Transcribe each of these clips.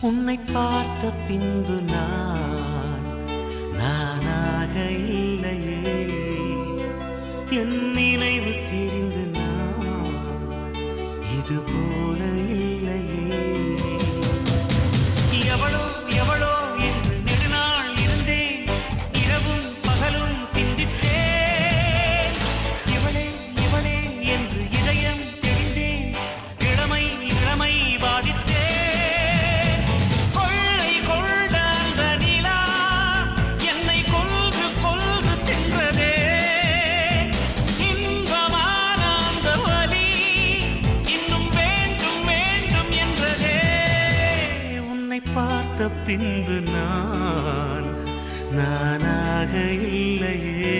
உன்னை பார்த்த பின்பு நானாக இல்லையே, என் நினைவு தெரிந்து இது போல இல்லையே. எவளோ எவளோ என்று நெடுநாள் இருந்தேன், இரவும் பகலும் சிந்தித்தேன். இவளே இவளே என்று இதயம் தெரிந்தேன், இளமை இளமை பாதித்தேன். கொள்ளை கொண்ட அந்த நிலா என்னை கொல்கு கொல்கு தின்றதே. இன்பமான அந்த வலி இன்னும் வேண்டும் வேண்டும் என்றதே. உன்னை பார்த்த பின்பு நானாக இல்லையே.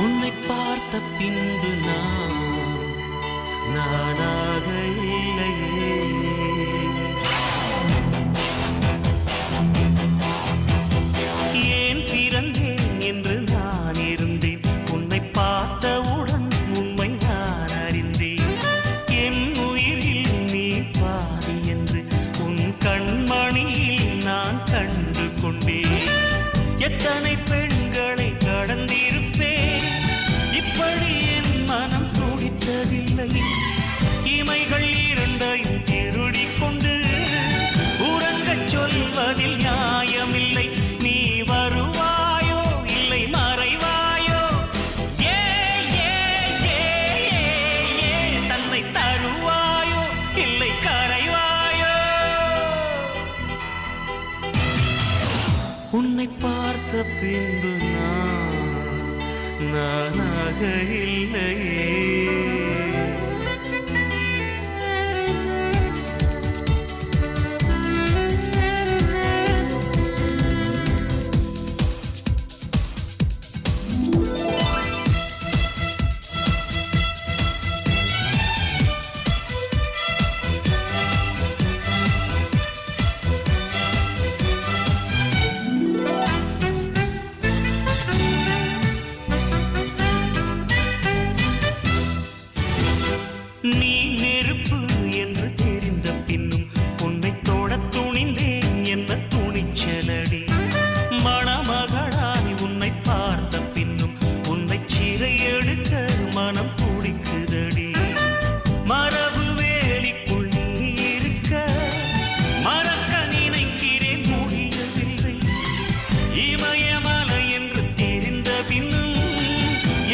உன்னை பார்த்த பின்பு நானாக இல்லையே. ஏன் பிறந்தேன் என்று நான் இருந்தேன், உன்னை பார்த்தவுடன் உண்மை நான் அறிந்தேன். என் உயிரில் நீ பாதி என்று உன் கண்மணியில் நான் கண்டு கொண்டேன். எத்தனை பெண்களை கடந்திருப்பேன், இப்படி என் மனம் துடித்ததில்லை. இமைகள் இரண்டையும் திருடி கொண்டு உறங்கச் சொல்வதில் நியாயமில்லை. நீ வருவாயோ இல்லை மறைவாயோ, ஏ ஏ ஏ ஏ தன்னை தருவாயோ இல்லை கரைவாயோ. உன்னை பார்த்த பின்பு நானாக இல்லையே. நீ நெருப்பு என்று தெரிந்த பின்னும் உன்னை தொட துணிந்தேன் என்ன துணிச்சலடி. மணமகளாய் உன்னை பார்த்த பின்னும் உன்னை சிறை எடுக்க மனம் துடிக்குதடி. மரபு வேலிக்குள் நீ இருக்க மறக்க நினைக்கிறேன், முடியவில்லை. இமயமலை என்று தெரிந்த பின்னும்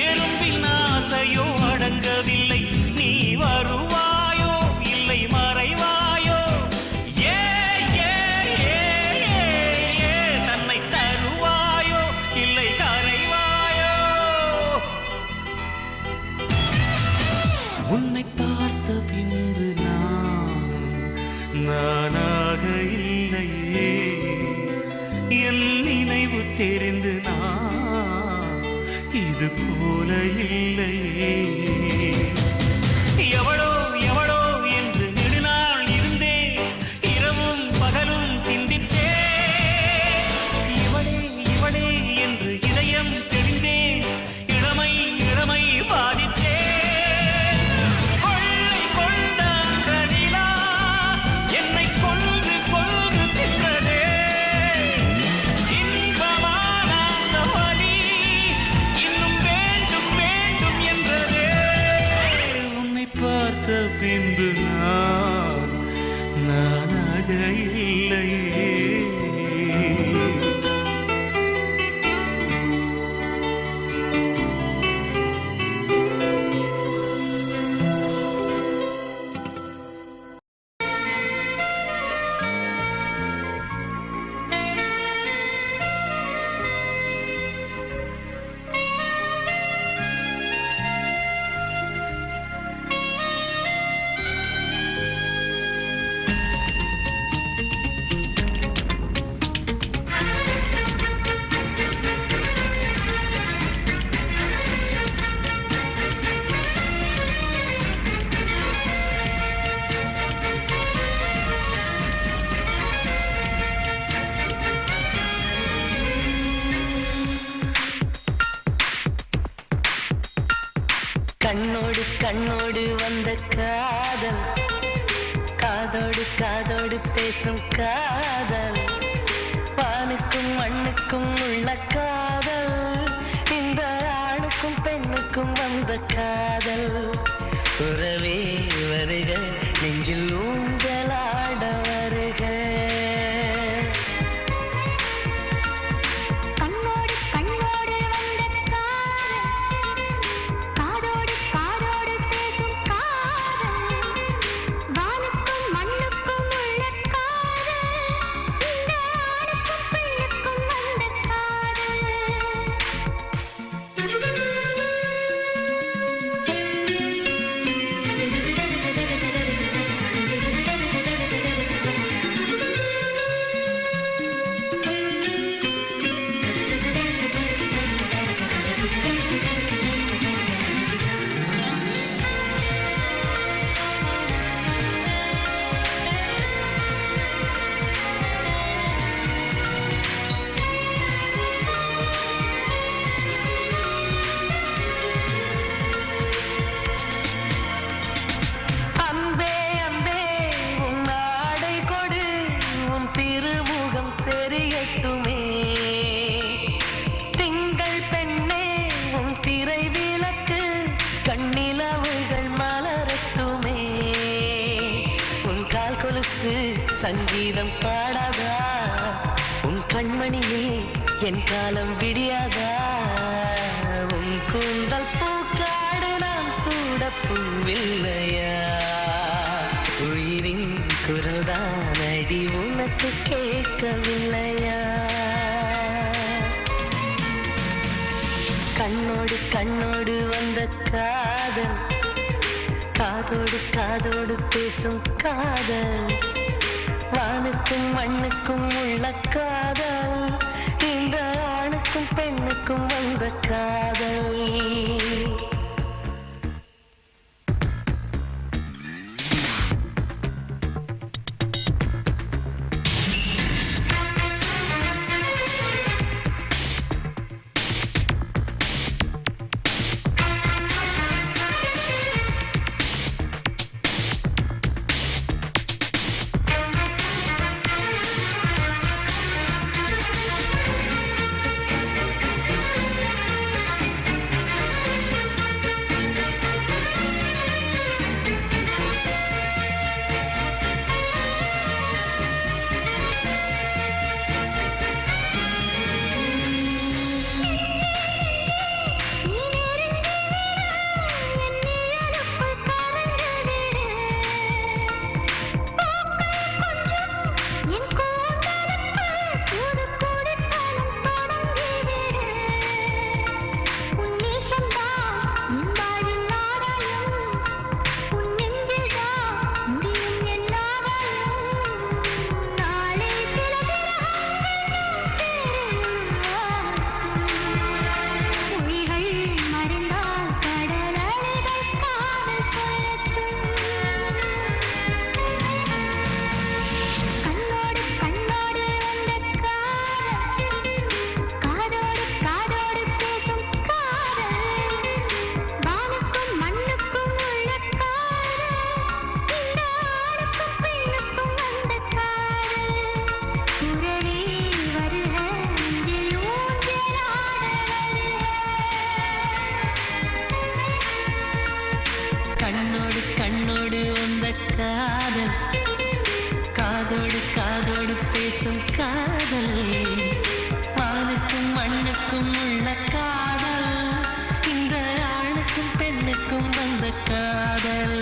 எறும்பின் ஆசையோ அடங்கவில்லை. நீ வருவாயோ இல்லை மறைவாயோ, ஏ ஏ ஏ ஏ தன்னை தருவாயோ இல்லை கரைவாயோ. உன்னை பார்த்த பின்பு நானாக இல்லையே. என் நினைவு தெரிந்து இது போல இல்லையே. எவளோ எவளோ என்று நெடுநாள் இருந்தேன், இரவும் பகலும் சிந்தித்தேன். இவளே இவளே என்று இதயம் தெரிந்தேன், இளமை இளமை பாதித்தேன். கொள்ளை கொண்ட அந்த நிலா என்னை கொல்கு கொல்கு தின்றதே. இன்பமான அந்த வலி இன்னும் வேண்டும் வேண்டும் என்றதே. கண்ணோடு கண்ணோடு வந்த காதல், காதோடு காதோடு பேசும் காதல், வானுக்கும் மண்ணுக்கும் உள்ள காதல், இந்த ஆணுக்கும் பெண்ணுக்கும் வந்த காதல். உறவே வருக, நெஞ்சில் ஊஞ்சலாட வருக. சங்கீதம் பாடாதா உன் கண்மணியே, என் காலம் விடியாதா? உன் கூந்தல் பூக்காடு நான் சூட பூவில்லையா? உயிரின் குரல்தான் அடி உனக்கு கேட்கவில்லையா? கண்ணோடு கண்ணோடு வந்த காதல், காதோடு காதோடு பேசும் காதல், வானுக்கும் மண்ணுக்கும் உள்ள காதல், இந்த ஆணுக்கும் பெண்ணுக்கும் வந்த காதல். காதல், காதோடு காதோடு பேசும் காதல், வானுக்கும் மண்ணுக்கும் உள்ள காதல், இந்த ஆணுக்கும் பெண்ணுக்கும் வந்த காதல்.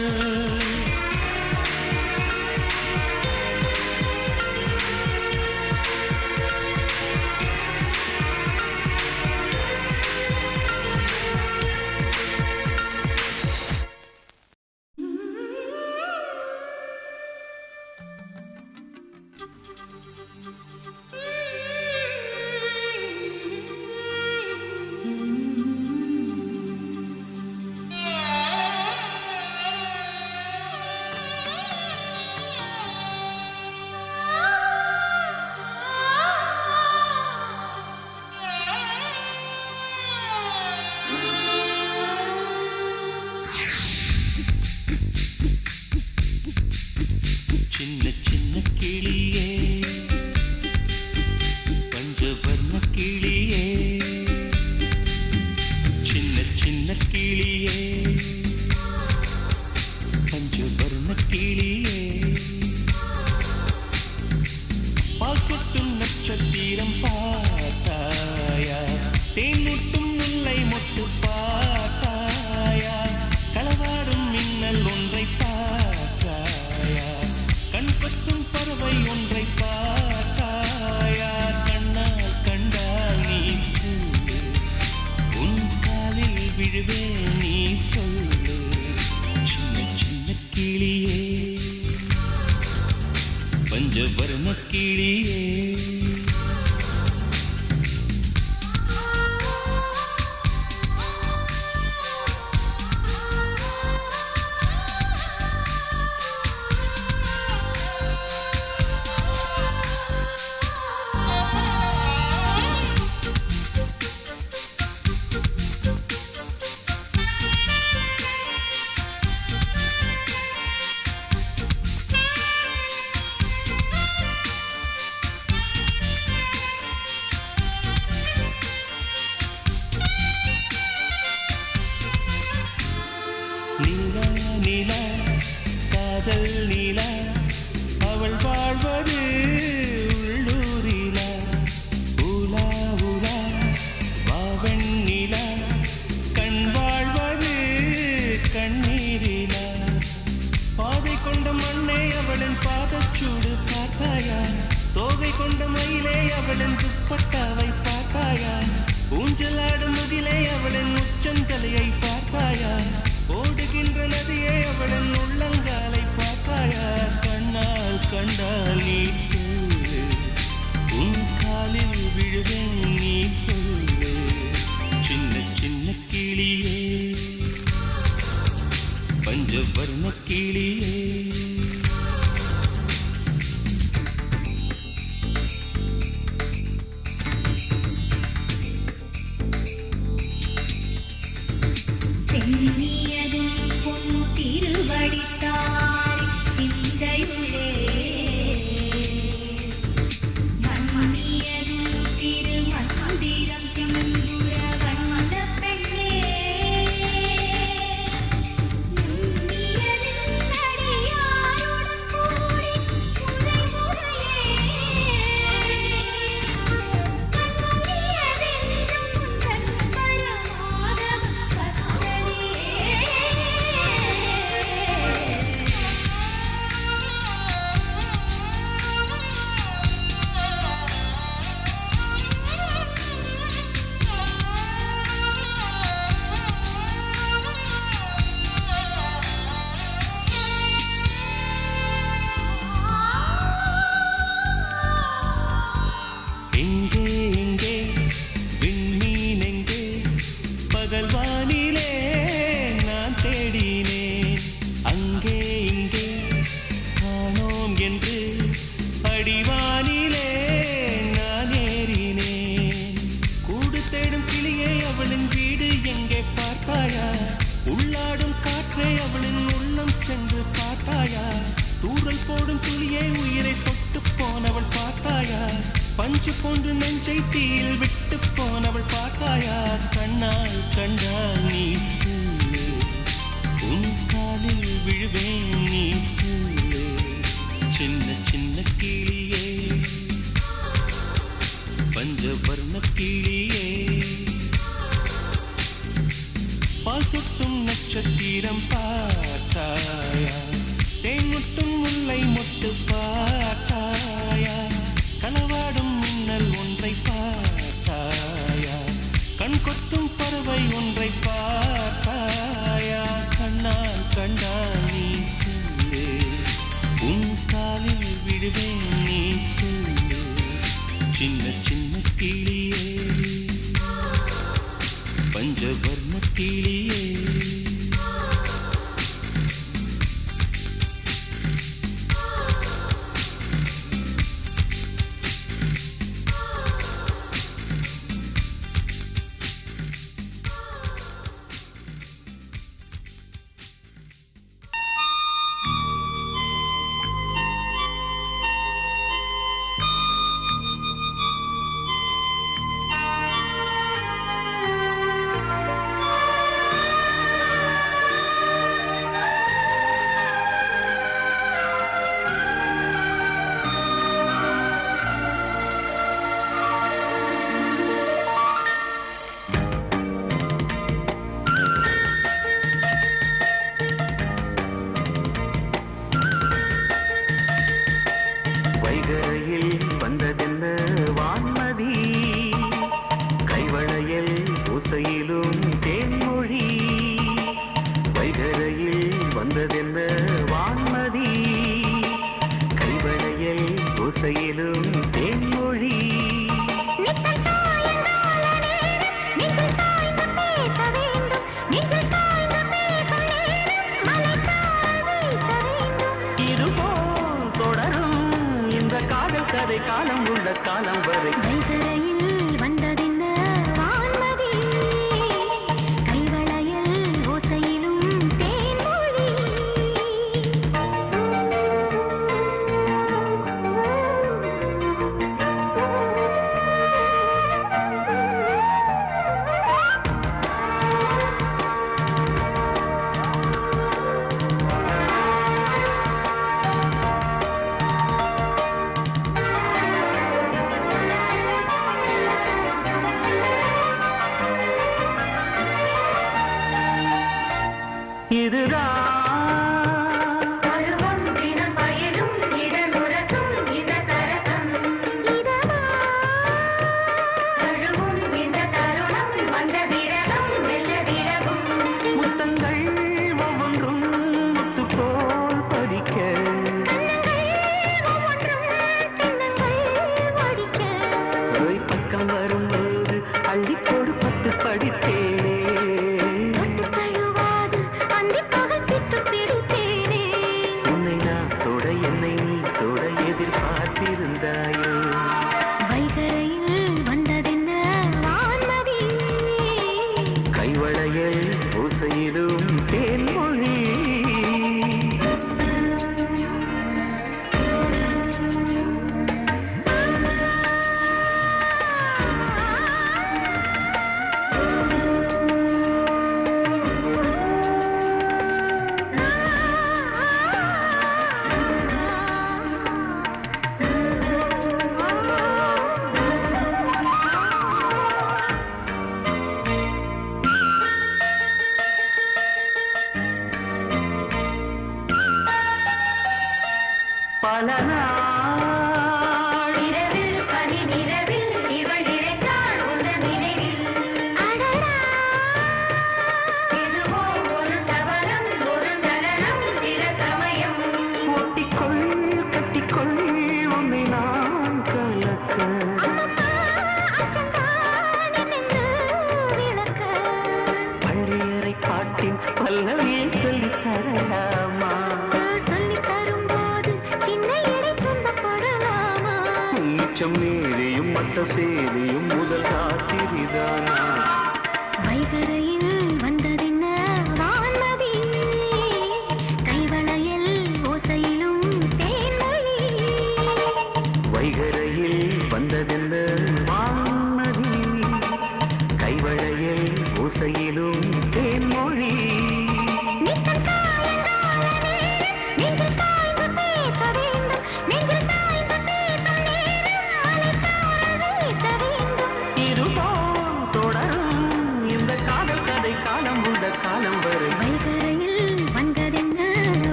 பஞ்சு போன்று நெஞ்சை தீயில் விட்டு போனவள் பார்த்தாயா? கண்ணால் கண்டால் நீ சொல்லு, உன் காலில் விழுவேன் நீ சொல்லு. சின்ன சின்ன கிளியே, பஞ்சவர்ண கிளியே, பால் சொட்டும் நட்சத்திரம் பார்த்தாயா? தேன் முட்டும் முல்லை மொட்டு பார்த்தாயா? களவாடும் மின்னல் ஒன்றை பார்த்தாயா? கண் கொத்தும் பறவை ஒன்றை பார்த்தாயா? கண்ணால் கண்டால் நீ சொல்லு, உன் காலில் விடுவேன் நீ சொல்லு. சின்ன சின்ன கிளியே, பஞ்சவர்ண கிளியே, காலம் உள்ள காலம் வரை வைகரையில் வந்ததென்ன வான்மதி, கைவளையல் ஓசையிலும் தேன்மொழி. முதல் ராத்திரிதானா வைகரையில் வந்ததென்ன வான்மதி கைவளையில் ஓசையிலும் தேன்மொழி வைகரையில் வந்ததென்ன வான்மதி கைவளையில் ஓசையிலும் தேன்மொழி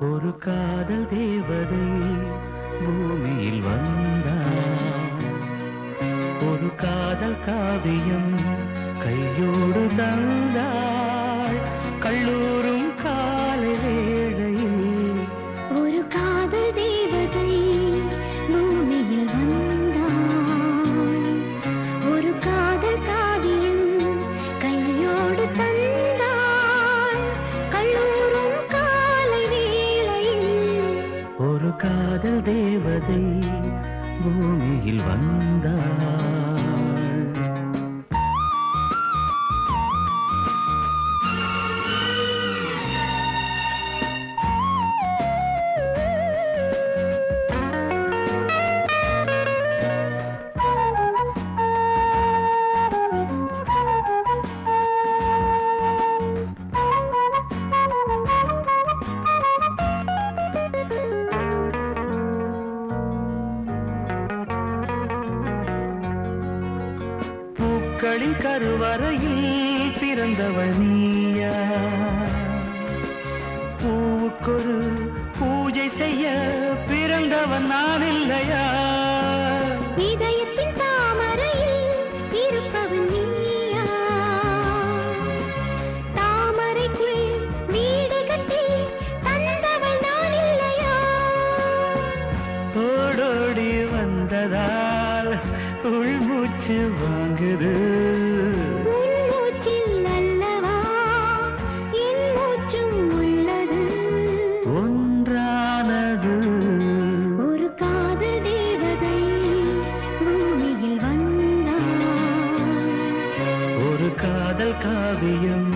ஒரு காதல் தேவதை பூமியில் வந்தார் ஒரு காதல் காவியம் கையோடு தந்தாள் கல்லூரும் காலை வேளையில் ஒரு காதல் தேவதை பூமியில் வந்தாள் ஒரு காதல் காவியம் கையோடு தந்தாள் கல்லூரும் காலை வேளையில் ஒரு காதல் தேவதை பூமியில் வந்தாள் பூக்களின் கருவறையில் பிறந்தவள் நீயா பூவுக்கொரு பூஜை செய்ய பிறந்தவன் நான் இல்லையா இதயத்தின் தாமரையில் இருப்பவன் நீயா தாமரைக்குள் வீடு கட்டி தந்தவள் நான் இல்லையா ஓடோடி வந்ததால் உள்மூச்சு வாங்குது உன் மூச்சில் அல்லவா என் மூச்சும் உள்ளது ஒன்றானது ஒரு காதல் தேவதை பூமியில் வந்தாள் ஒரு காதல் காவியம்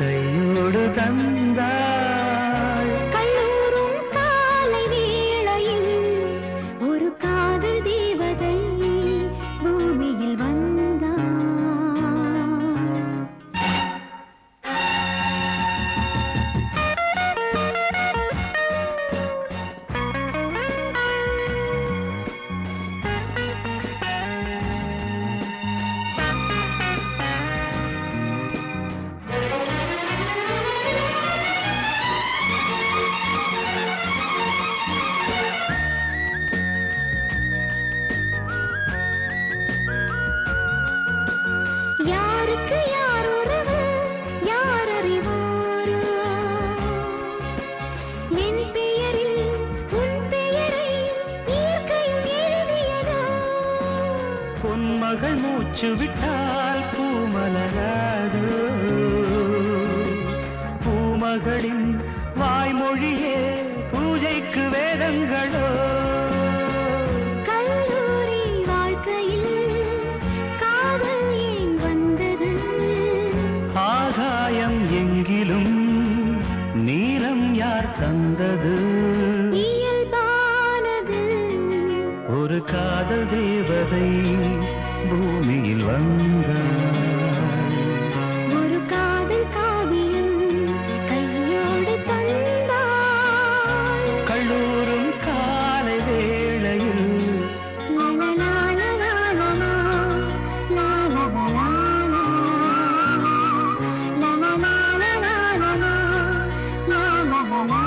கையோடு தந்தாள் கல்லூரும் காலை வேளையில் ஒரு காதல் தேவதை பூமியில் வந்தாள் யாருக்கு யார் உறவு யார் அறிவாரோ என் பெயரில் உன் பெயரை இயற்கையும் எழுதியதோ பொன்மகள் மூச்சு விட்டால் பூமலராதோ பூமகளின் வாய்மொழியே பூஜைக்கு வேதங்களோ கல்லூரி வாழ்க்கையில் காதல் ஏன் வந்தது ஆகாயம் எங்கிலும் நீலம் யார் தந்தது இயல்பானது ஒரு காதல் தேவதை பூமியில் வந்தாள் ஒரு காதல் காவியம் கையோடு தந்தாள் கல்லூரும் காலை வேளையில் லலலாலலாலலா, லாலலாலலா, லலலாலலாலலா, லாலலாலலா.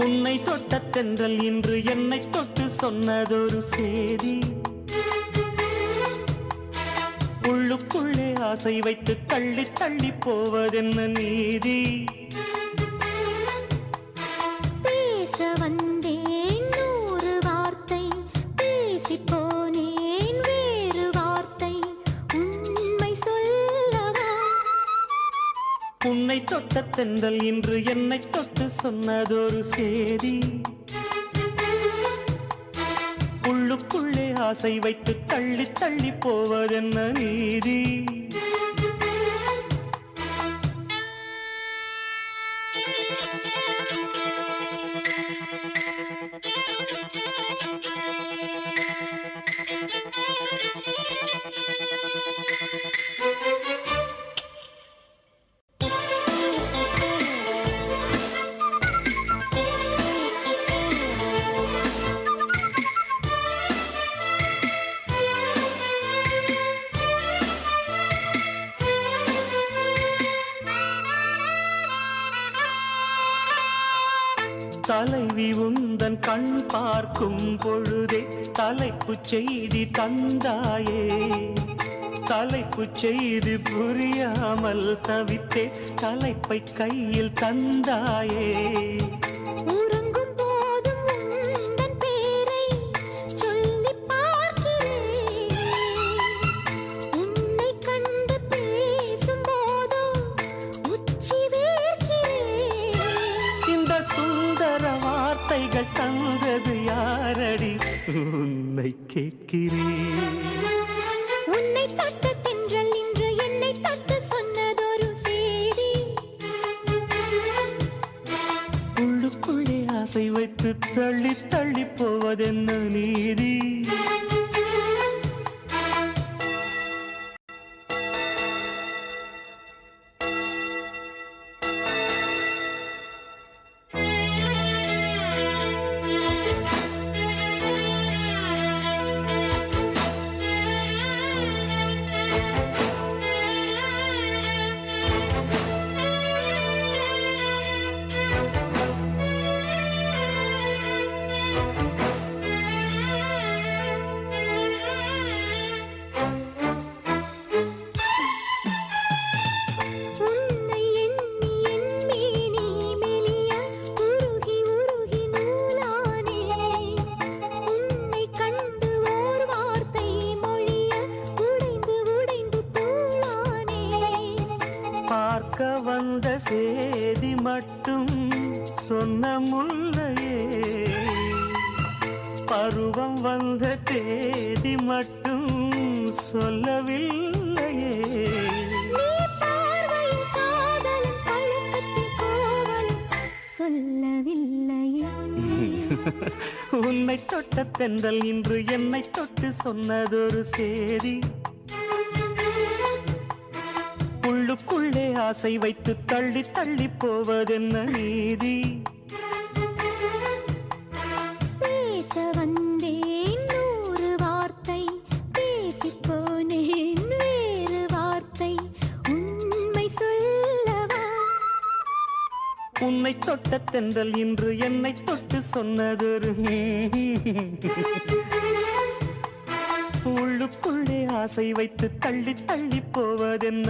உன்னை தொட்ட தென்றல் இன்று என்னை தொட்டு சொன்னதொரு சேதி. உள்ளுக்குள்ளே ஆசை வைத்து தள்ளி தள்ளி போவதென்ன நீதி? பேச வந்தேன் நூறு வார்த்தை, பேசி போனேன் வேறு வார்த்தை, உண்மை சொல்லவா? உன்னை தொட்ட தென்றல் இன்று என்னை தொட்டு சொன்னதொரு சேதி. உள்ளுக்குள்ளே ஆசை வைத்து தள்ளி தள்ளி போவதென்ன நீதி? தலைவி உந்தன் கண் பார்க்கும் பொழுதே தலைப்புச் செய்தி தந்தாயே. தலைப்புச் செய்தி புரியாமல் தவித்தே தலைப்பை கையில் தந்தாயே. உறங்கும் போதும் உந்தன் பேரை சொல்லிப் பார்க்கிறேன், உன்னை கண்டு பேசும் போதோ உச்சி வேர்க்கிறேன். இந்த சுந்தர வார்த்தைகள் தந்தது யாரடி? உன்னை கேட்கிறேன். உன்னை தொட்ட தென்றல் இன்று என்னை தொட்டு சொன்னதொரு சேதி. உள்ளுக்குள்ளே ஆசை வைத்து தள்ளி தள்ளி போவதென்ன நீதி? உன்னை எண்ணி என் மேனி மெலிய உருகி உருகி நூலானேன். உன்னை கண்டு ஓர் வார்த்தை மொழிய உடைந்து உடைந்து தூளானேன். பார்க்க வந்த சேதி மட்டும் சொன்ன முல்லையே, பருவம் வந்த தேதி மட்டும் சொல்லவில்லையே. நீ பார்வையின் காதலும் பழக்கத்தின் கோவலும் சொல்லவில்லையே. உன்னை தொட்ட தென்றல் இன்று என்னை தொட்டு சொன்னதொரு சேதி. உள்ளுக்குள்ளே ஆசை வைத்து தள்ளி தள்ளி போவதென்ன நீதி? பேச வந்தேன் நூறு வார்த்தை, பேசி போனேன் வேறு வார்த்தை, உண்மை சொல்லவா? உன்னை தொட்ட தென்றல் இன்று என்னை தொட்டு சொன்னதொரு உள்ளுக்குள்ளே ஆசை வைத்து தள்ளி தள்ளி போவதென்ன?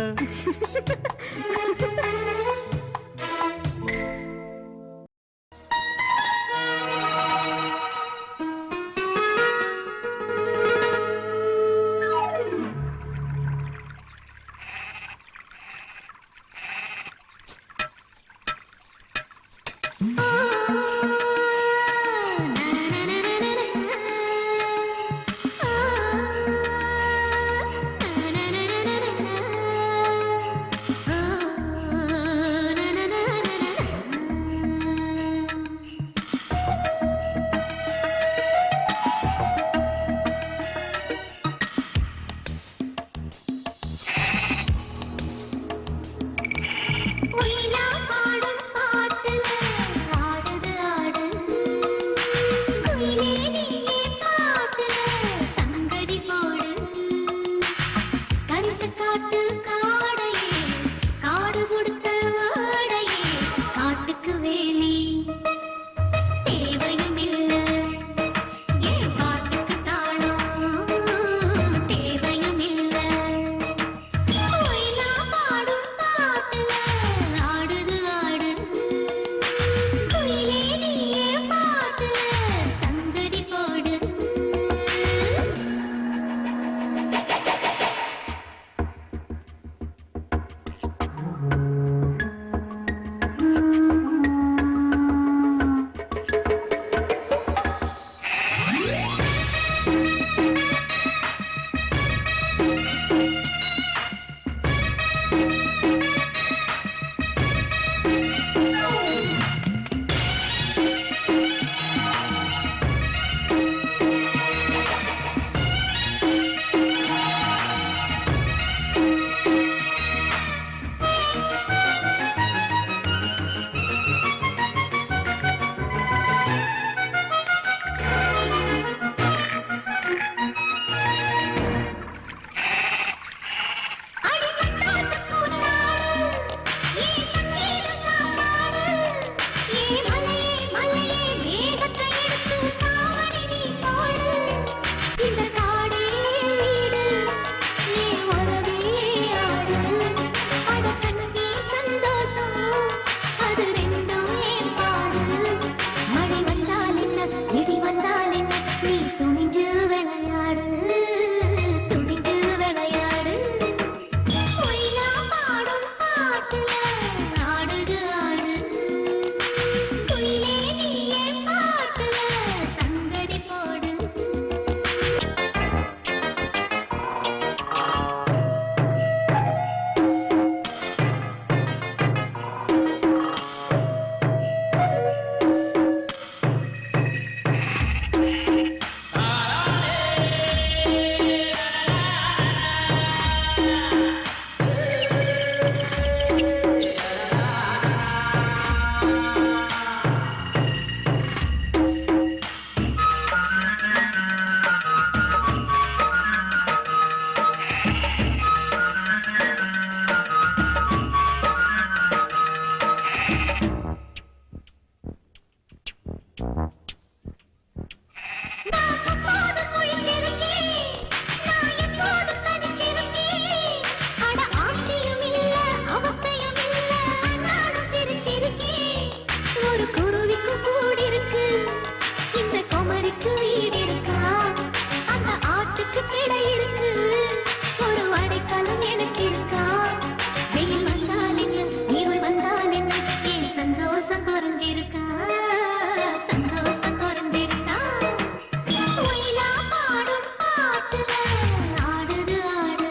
காட்டுல ஆடுது ஆடு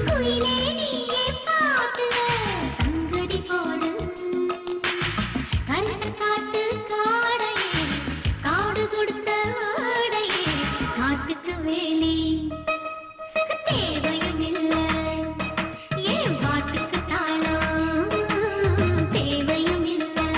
குயிலே நீயே பாட்டுல சங்கடி போடு கரிச காட்டு காடையே காடு கொடுத்த வாடையே காட்டுக்கு வேலி தேவையும் இல்லை ஏன் பாட்டுக்கு தாளம் தேவையும் இல்லை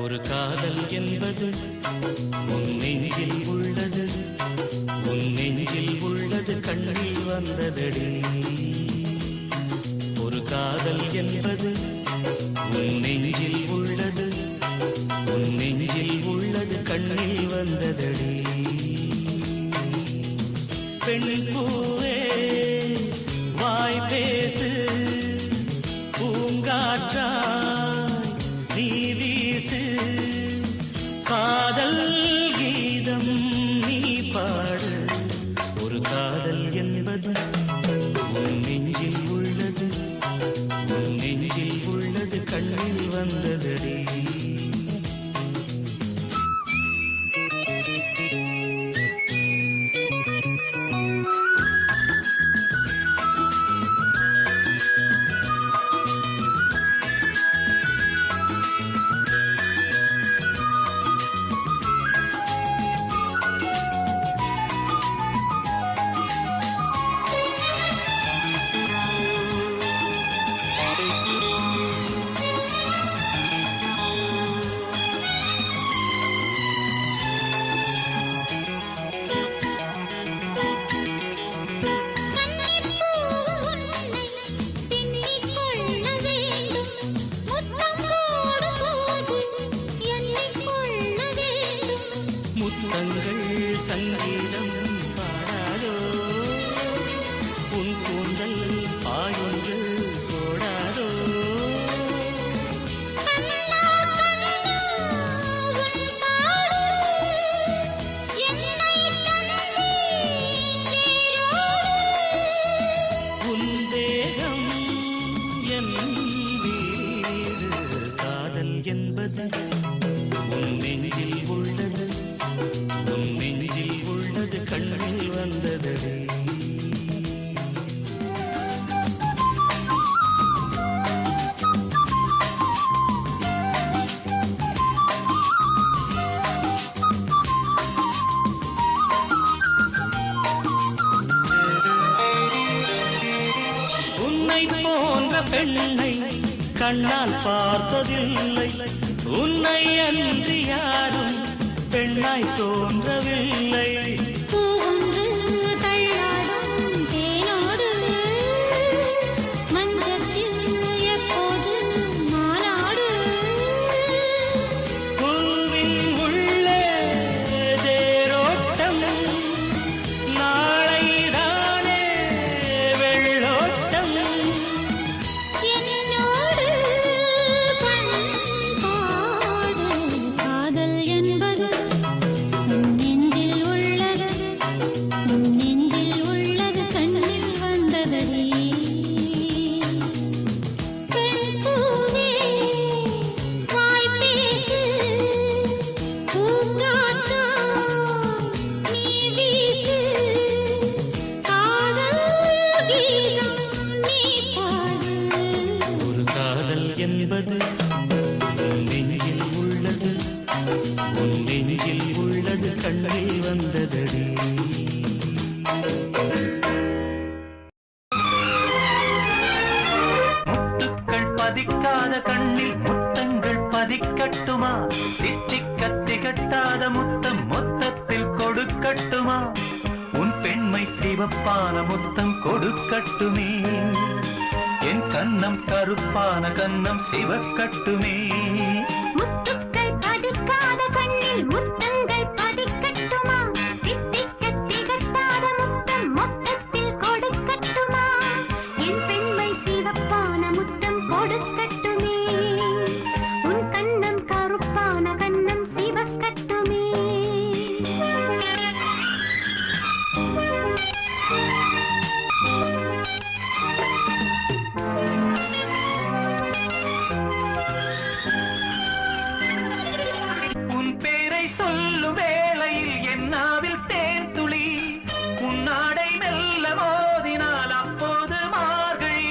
ஒரு காதல் என்பது உன் நெஞ்சில் உள்ளது, உன் நெஞ்சில் உள்ளது கண்ணில் வந்ததடி. ஒரு காதல் என்பது உன் நெஞ்சில் உள்ளது, உன் நெஞ்சில் உள்ளது கண்ணில் வந்ததடி. பெண் பூவே வாய் பேசு, பூங்காற்றாய் நீ வீசு, காதல் கீதம் நீ பாடு. ஒரு காதல் என்பது உன் நெஞ்சில் உள்ளது, உன் நெஞ்சில் உள்ளது கண்ணில் வந்ததடி. முத்தங்கள் சங்கீதம் பாடாதோ, உன் கூந்தல் பாயுங்கள் போடாதோ. உன் தேகம் என் வீடு. காதல் என்பது உன் நெஞ்சில் உள்ளது, உன் நெஞ்சில் உள்ளது கண்ணில் வந்ததடி. உன்னை போன்ற பெண்ணை கண்ணால் பார்த்ததில்லை, உன்னை அன்றி யாரும் பெண்ணாய் தோன்றவில்லை. பூவின் உள்ளே தேரோட்டம், நாளைதானே வெள்ளோட்டம். காதல் என்பது உன் நெஞ்சில் உன் நெஞ்சில் உள்ளது கண்ணே வந்ததடி. முத்துக்கள் பதிக்காத கண்ணில் முத்தங்கள் பதிக்கட்டுமா? தித்திக்க திகட்டாத முத்தம் மொத்தத்தில் கொடுக்கட்டுமா? உன் பெண்மை சிவப்பான முத்தம் கொடுக்கட்டுமே. என் கன்னம் கருப்பான கன்னம் சிவக்கட்டுமே. முத்துக்கள் பதிக்காத கண்ணில் முத்தங்கள் பதிக்கட்டுமா? தித்திக்க திகட்டாத முத்தம் மொத்தத்தில் கொடுக்கட்டுமா? என் பெண்மை சிவப்பான முத்தம் கொடுக்கட்டுமே. உன் கண்ணம் கருப்பான கண்ணம் சிவக்கட்டுமே. உன் பேரை சொல்லும் வேளையில் என்னாவில் தேன் துளி. உன்னாடை மெல்ல மோதினால் அப்போது மார்கழி.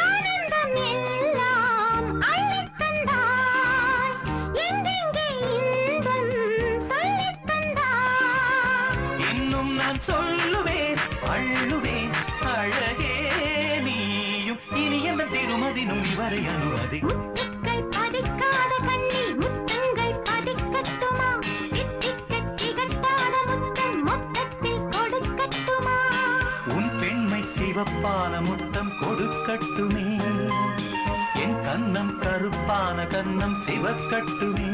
ஆனந்தம் எல்லாம் அள்ளித் தந்தாய். எங்கெங்கே இன்பம் சொல்லித் தந்தாய். இன்னும் நான் சொல்லுவேன் அள்ளுவேன் அழகே நீயும். இனி என்ன திருமதினும் இவரை அனுமதி. முத்துக்கள் பதிக்காத கண்ணில் முத்தங்கள் பதிக்கட்டுமா? தித்திக்க திகட்டாத முத்தம் மொத்தத்தில் கொடுக்கட்டுமா? உன் பெண்மை சிவப்பான முத்தம் கொடுக்கட்டுமே. என் கன்னம் கருப்பான கன்னம் சிவக்கட்டுமே.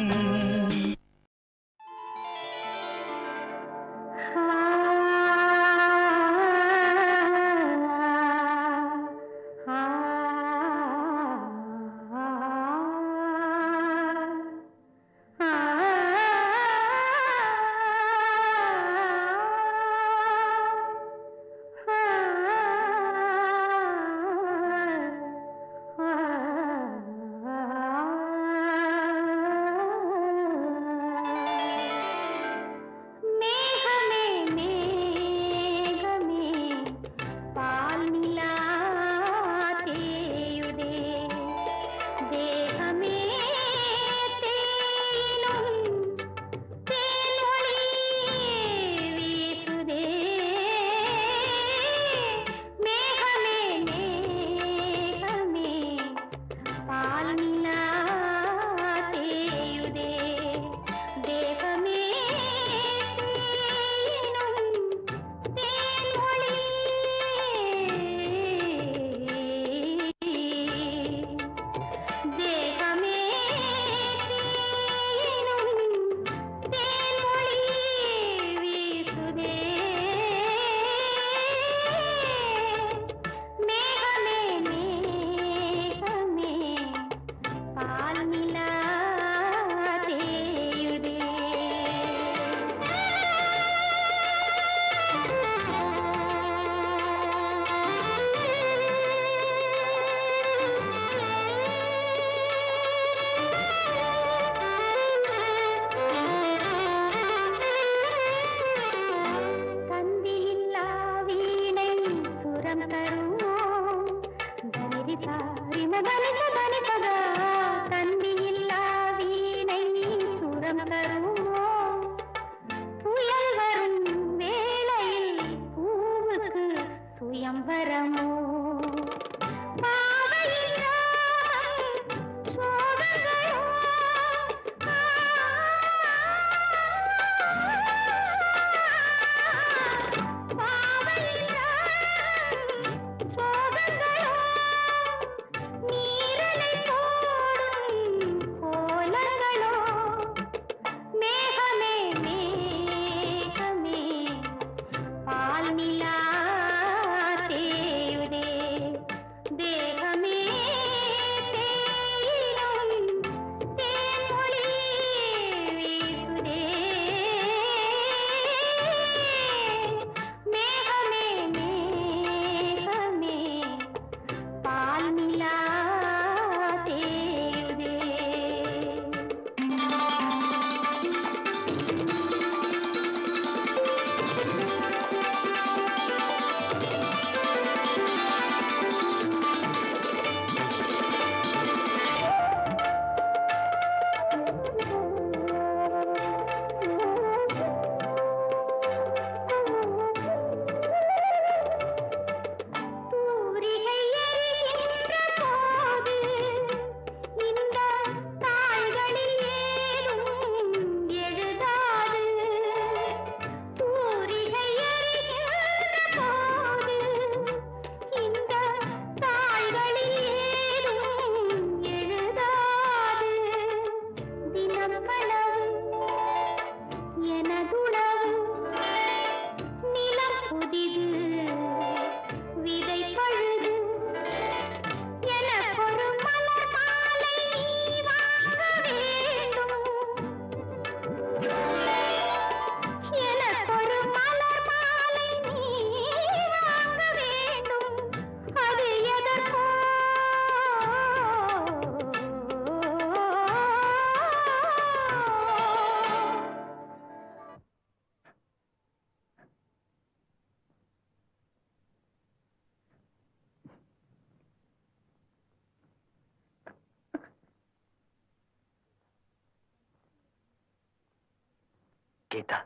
கீதா,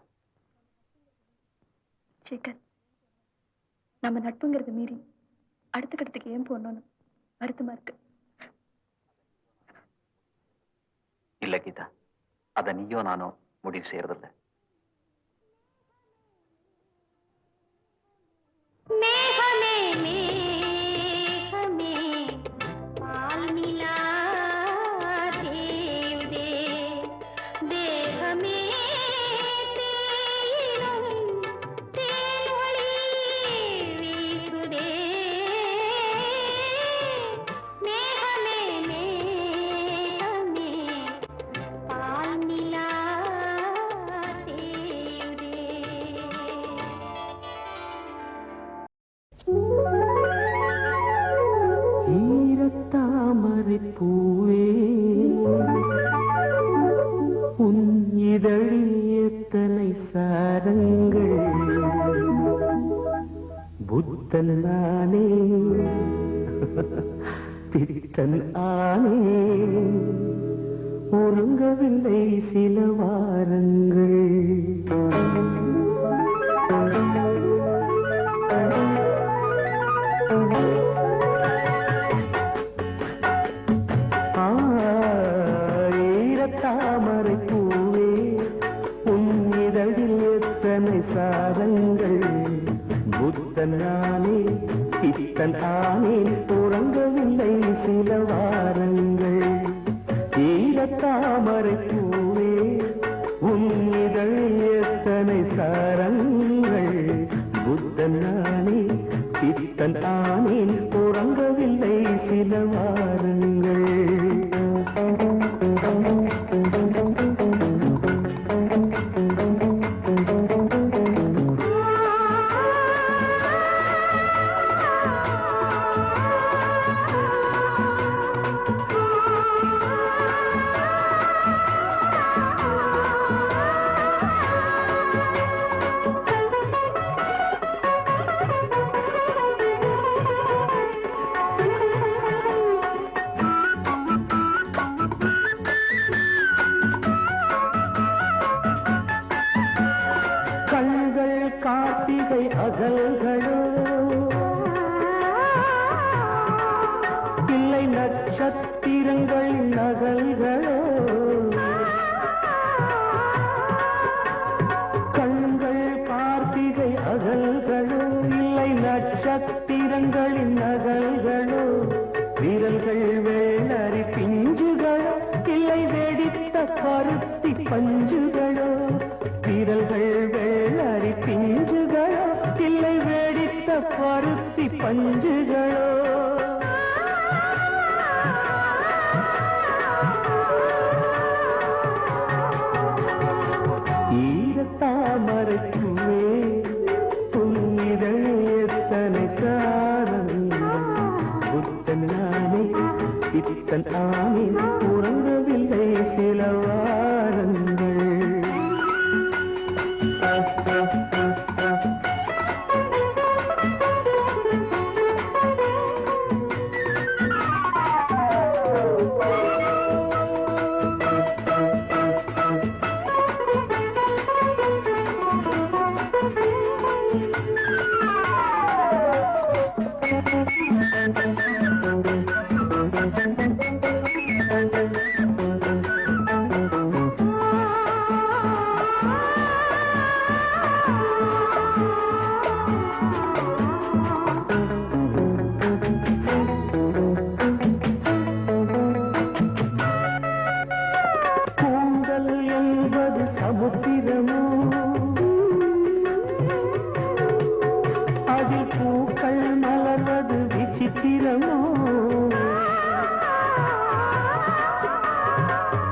சேகர், நம்ம நட்புங்கிறத மீறி அடுத்த கட்டத்துக்கு ஏன் போனோம்னு வருத்தமா இருக்கு. இல்ல கீதா, அத நீயோ நானோ முடிவு செய்யறதில்ல. மேகமே மேகமே பால் நிலா தேவதே தேகமே தேயிலும் தேனொளி வீசுதே மேகமே மேகமே பால் நிலா தேவதே. ஈரத்தாமரை பூவே உன் இதழில் எத்தனை சாரங்கள் புத்தன் நானே பித்தன் ஆனே உறங்கவில்லை சில வாரங்கள். தாமரை பூவே உன் இதழில் எத்தனை சாரங்கள் புத்தன் நானே பித்தன் ஆனேன் உறங்கவில்லை சில வாரங்கள். ஈரத்தாமரை பூவே உன் இதழில் எத்தனை சாரங்கள் புத்தன் நானே பித்தன் ஆனேன் உறங்கவில்லை சில வாரங்கள். கார்த்திகை அகல்களோ இல்லை நட்சத்திரங்கள் நகல்களோ கண்கள் கார்த்திகை அகல்களோ இல்லை நட்சத்திரங்களின் நகல்களோ விரல்கள் வேளறி பிஞ்சுகளோ இல்லை வெடித்த பருத்தி பஞ்சுகளோ விரல்கள் வேளறி பிஞ்சுகளோ இல்லை வெடித்த பருத்தி பஞ்சுகளோ ஈரத்தாமரை பூவே உன் இதழில் எத்தனை சாரங்கள் புத்தன் நானே பித்தன் ஆனேன் உறங்கவில்லை சில வாரங்கள். சமுத்திரமோ அதில் பூக்கள் மலர்வது விசித்திரமோ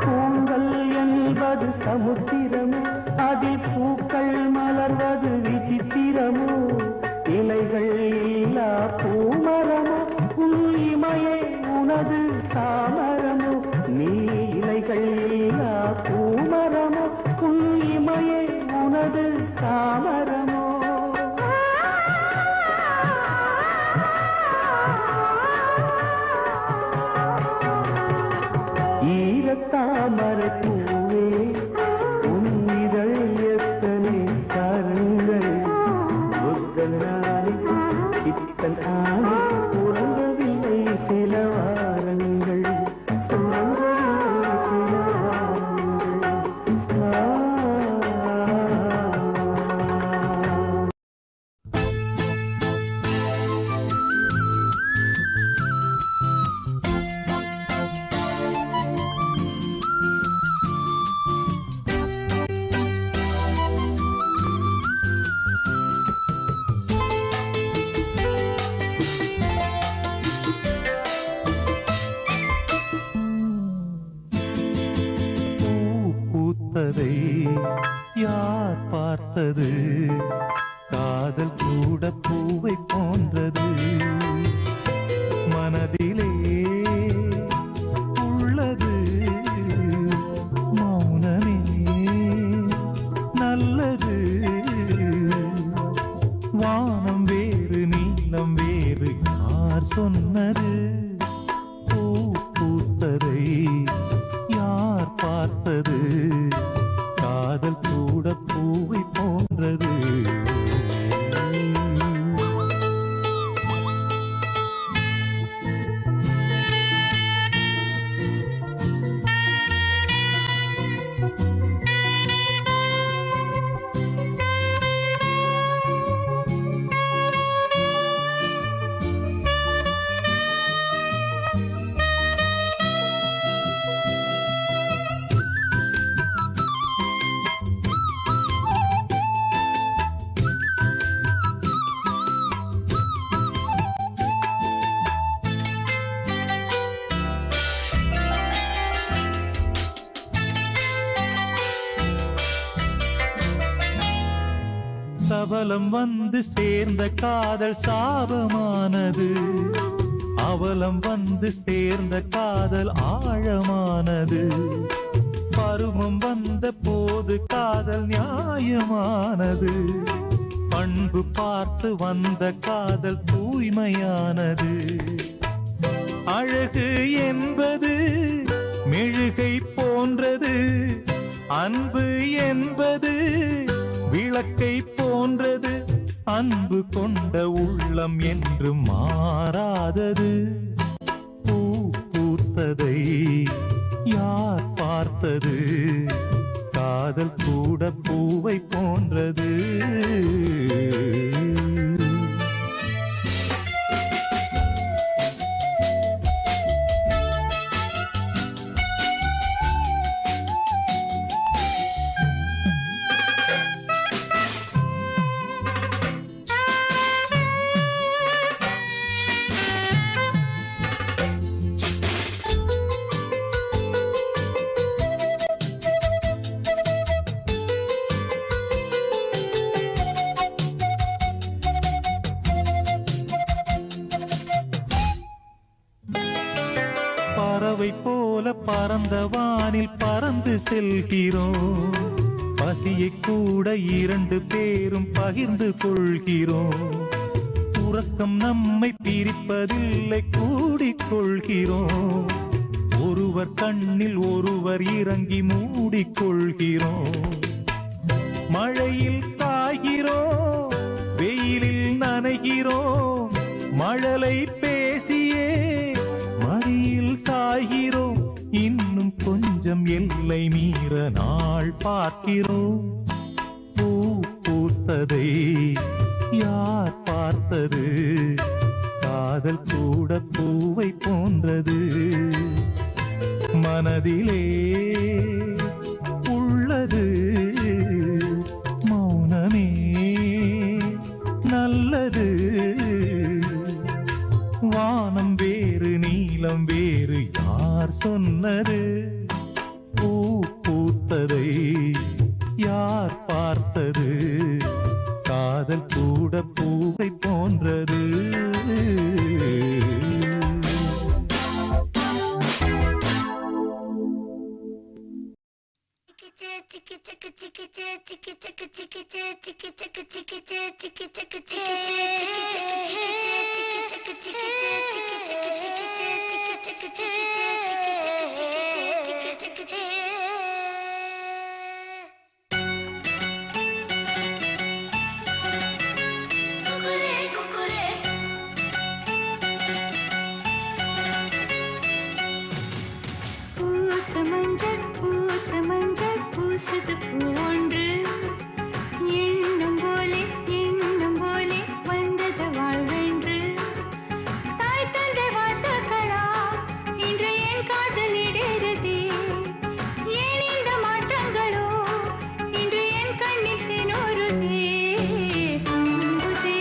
பூங்கள் என்பது சமுத்திரமோ அதில் பூக்கள் மலர்வது விசித்திரமோ இலைகள் இல்லா பூமரமோ இமயே உனது சாமரமோ நீ இலைகள் இல்லா பூமரமோ இமயே உனது சாமரமோ ஈரத்தாமரை பூவே உன் இதழ் பூத்ததை யார் பார்த்தது காதல் கூட பூவை போன்றது மனதிலே உள்ளது மௌனமே நல்லது வானம் வேறு நீளம் வேறு யார் சொன்னது பூ பூத்ததை யார் பார்த்தது காதல் கூட பூவை போன்றது சபலம் வந்து சேர்ந்த காதல் சாபமானது அவலம் வந்து சேர்ந்த காதல் ஆழமானது பருவம் வந்த போது காதல் நியாயமானது பண்பு பார்த்து வந்த காதல் தூய்மையானது அழகு என்பது மெழுகை போன்றது அன்பு என்பது விளக்கை போன்றது அன்பு கொண்ட உள்ளம் என்று மாறாதது பூ பூத்ததை யார் பார்த்தது காதல் கூட பூவை போன்றது பறவை போல பறந்த வானில் பறந்து செல்கிறோம் பசியை கூட இரண்டு பேரும் பகிர்ந்து கொள்கிறோம் உறக்கம் நம்மை பிரிப்பதில்லை கூடிக்கொள்கிறோம் ஒருவர் கண்ணில் ஒருவர் இறங்கி மூடிக்கொள்கிறோம் மழையில் காய்கிறோம் வெயிலில் நனைகிறோம் மழலை பேசியே மடியில் சாய்கிறோம் இன்னும் கொஞ்சம் எல்லை மீற நாள் பார்க்கிறோம் பூ பூத்ததை யார் பார்த்தது காதல் கூட பூவை போன்றது மனதிலே உள்ளது மௌனமே நல்லது வானம் வேறு நீளம் வேறு யார் சொன்னது பூ பூத்ததை யார் பார்த்தது காதல் கூட பூவை போன்றது பூசது பூண்டு எண்ணம் போலே வந்தது வாழ்வென்று தாய் தந்தை வாழ்த்துக்களா இன்று என் காதல் இடேறதே ஏன் இந்த மாற்றங்களோ இன்று என் கண்ணில் தினோருதே பொங்குதே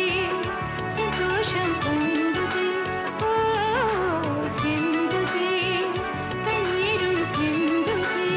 சந்தோஷம் பொங்குதே ஓ சிந்துதே கண்ணீரும் சிந்துதே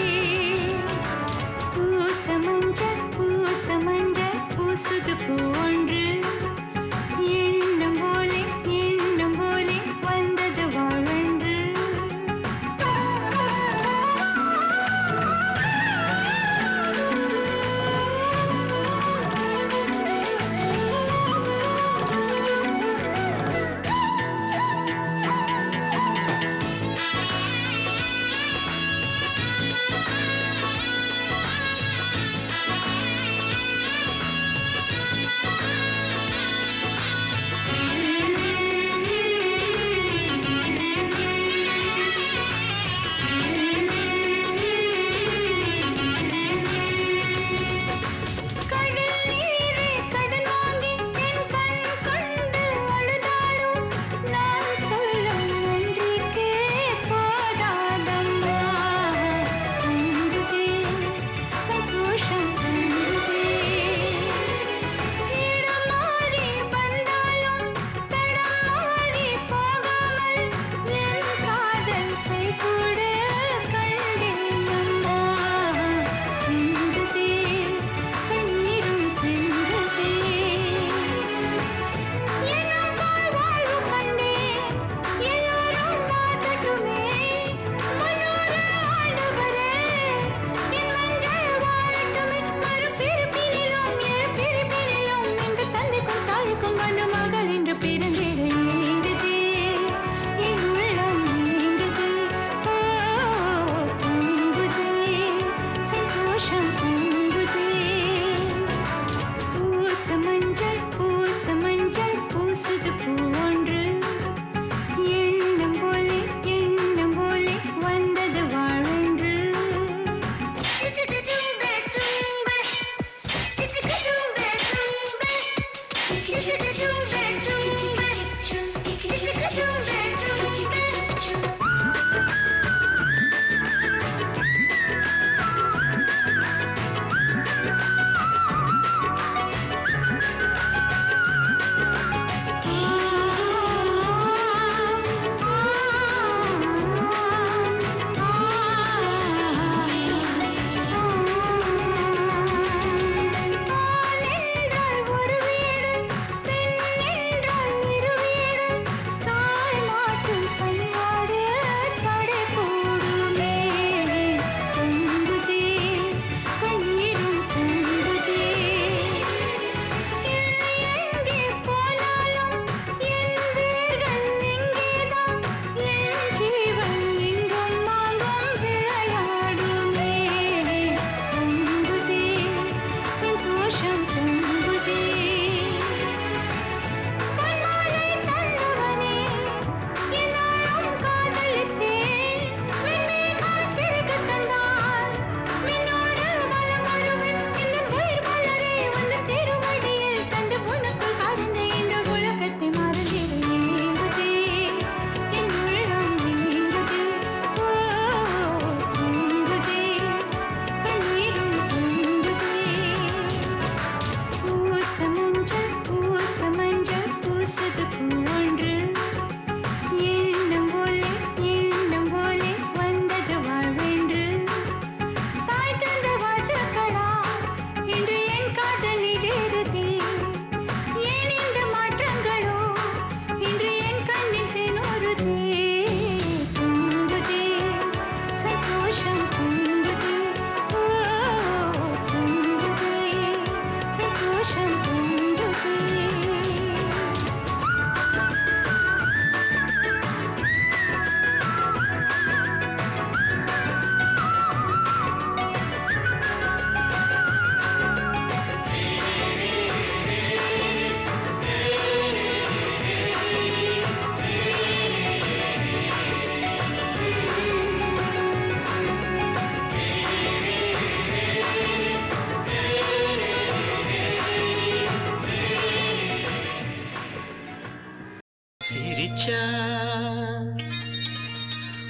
சிரிச்சா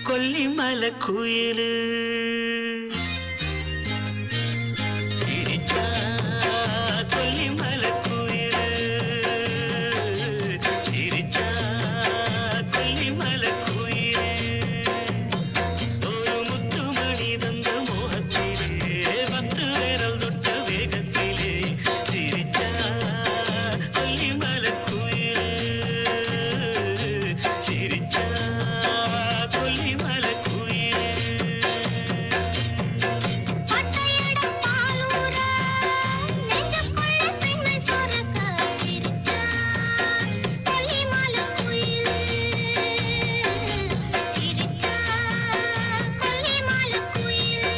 கொல்லிமலை குயிலு சிரிச்சா கொல்லிமலை குயிலு சிரிச்சா கொல்லிமலை குயிலு ஒரு முத்துமணி தந்த மோகத்திலே பத்து விரல் தொட்ட வேகத்திலே சிரிச்சா கொல்லிமலை குயிலு சிரிச்சா கொல்லிமலை குயிலு பட்டையடம் பாலூர நெஞ்சுக்குள்ள பெண்மை சொரக்க சிரிச்சா கொல்லிமலை குயிலு சிரிச்சா கொல்லிமலை குயிலு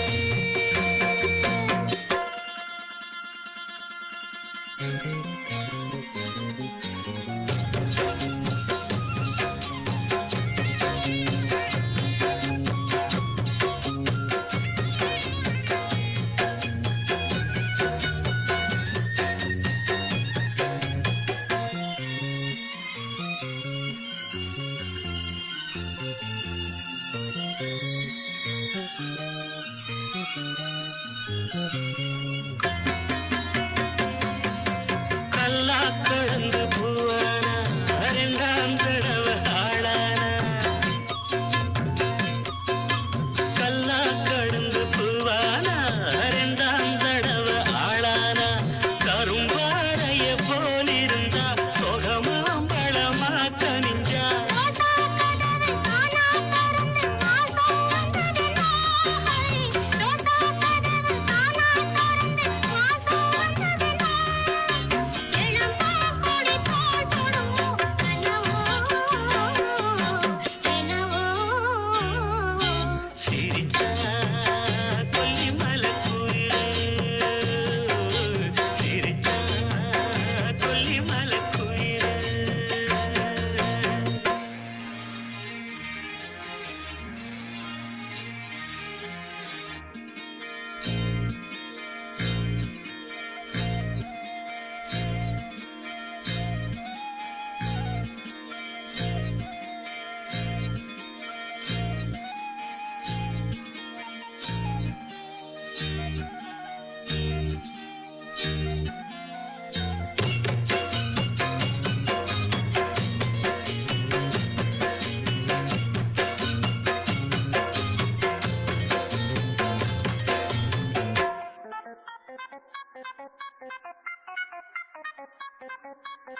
கல்லா கலந்து பூவானா ரெண்டாம் தடவை ஆளானா கல்லா கலந்து பூவானா ரெண்டாம் தடவை ஆளானா கரும்பாறைய போலிருந்தா சொகமாம்பழமா கனிஞ்சா ரோசா கதவு தானா திறந்து வாசம் வந்தது நாய் ரோசா கதவு தானா திறந்து வாசம் வந்தது நாய் எழும்பா கொடி தோள் தொடுமோ கனவோ சிரிச்சா கொல்லிமலை குயிலு சிரிச்சா கொல்லிமலை குயிலு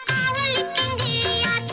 காவலுக்கெங்கே யார்